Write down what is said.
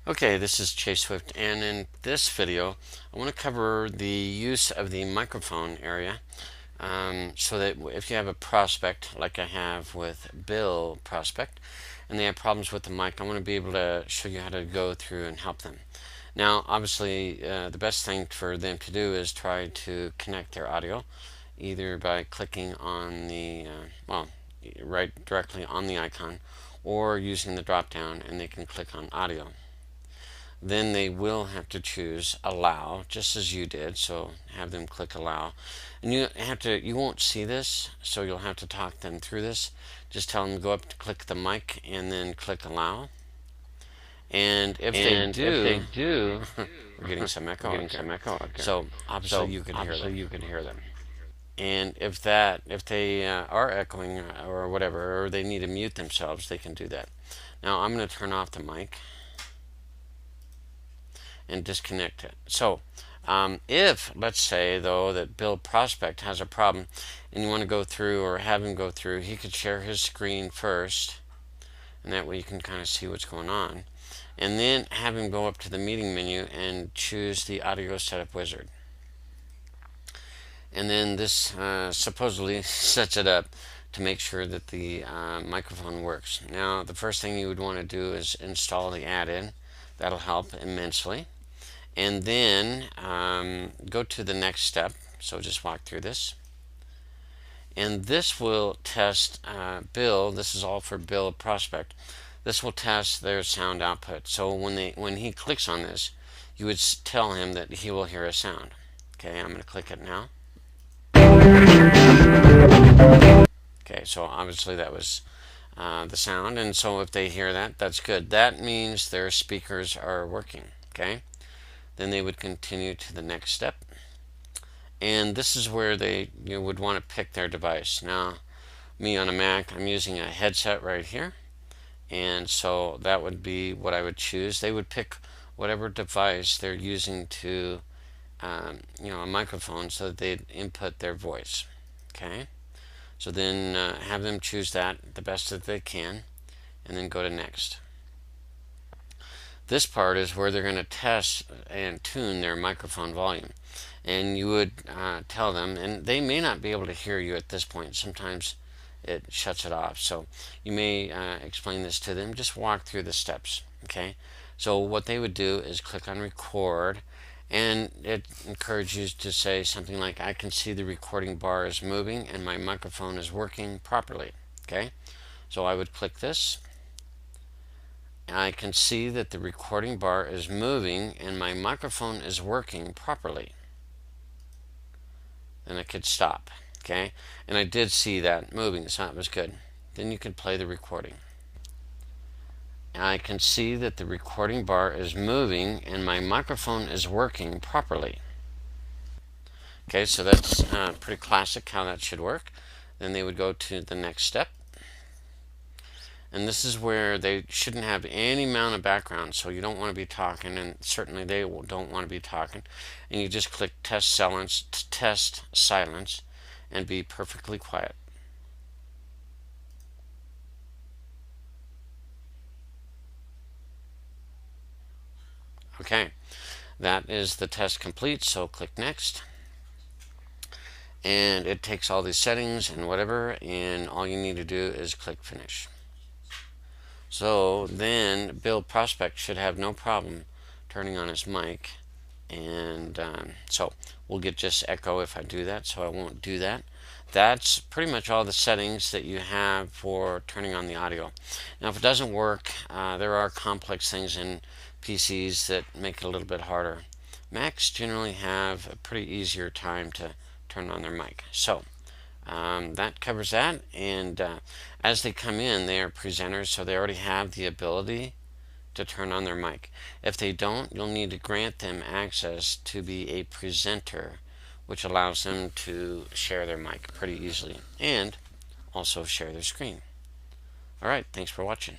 Okay, this is Chase Swift, and in this video I want to cover the use of the microphone area, so that if you have a prospect like I have with Bill Prospect and they have problems with the mic, I want to be able to show you how to go through and help them. Now obviously the best thing for them to do is try to connect their audio either by clicking on the right directly on the icon, or using the drop down and they can click on audio. Then they will have to choose allow, just as you did. So have them click allow, and you won't see this, so you'll have to talk them through this. Just tell them to go up to click the mic and then click allow. And if they do, we're getting some echo. So obviously you can hear them. And if they are echoing or whatever, or they need to mute themselves, they can do that. Now I'm going to turn off the mic and disconnect it. So if, let's say though, that Bill Prospect has a problem and you want to go through, or have him go through, he could share his screen first, and that way you can kind of see what's going on, and then have him go up to the meeting menu and choose the audio setup wizard. And then this supposedly sets it up to make sure that the microphone works. Now the first thing you would want to do is install the add-in. That'll help immensely. And then go to the next step. So just walk through this. And this will test Bill. This is all for Bill Prospect. This will test their sound output. So when he clicks on this, you would tell him that he will hear a sound. Okay, I'm going to click it now. Okay, so obviously that was the sound, and so if they hear that, that's good. That means their speakers are working. Okay, then they would continue to the next step, and this is where you would want to pick their device. Now me on a Mac, I'm using a headset right here, and so that would be what I would choose. They would pick whatever device they're using to a microphone, so that they'd input their voice. Okay, so then have them choose that the best that they can, and then go to next. This part is where they're going to test and tune their microphone volume, and you would tell them, and they may not be able to hear you at this point. Sometimes it shuts it off, so you may explain this to them. Just walk through the steps. Okay, so what they would do is click on record, and it encourages you to say something like, I can see the recording bar is moving and my microphone is working properly. Okay, so I would click this. I can see that the recording bar is moving and my microphone is working properly. Then I could stop. Okay, and I did see that moving, so that was good. Then you can play the recording. I can see that the recording bar is moving and my microphone is working properly. Okay, so that's pretty classic how that should work. Then they would go to the next step, and this is where they shouldn't have any amount of background, so you don't want to be talking, and certainly they don't want to be talking, and you just click test silence and be perfectly quiet. Okay, that is the test complete, so click next, and it takes all these settings and whatever, and all you need to do is click finish. So then Bill Prospect should have no problem turning on his mic, and so we'll get just echo if I do that, so I won't do that. That's pretty much all the settings that you have for turning on the audio. Now if it doesn't work, there are complex things in PCs that make it a little bit harder. Macs generally have a pretty easier time to turn on their mic. So that covers that, and as they come in, they are presenters, so they already have the ability to turn on their mic. If they don't, you'll need to grant them access to be a presenter, which allows them to share their mic pretty easily and also share their screen. Alright, thanks for watching.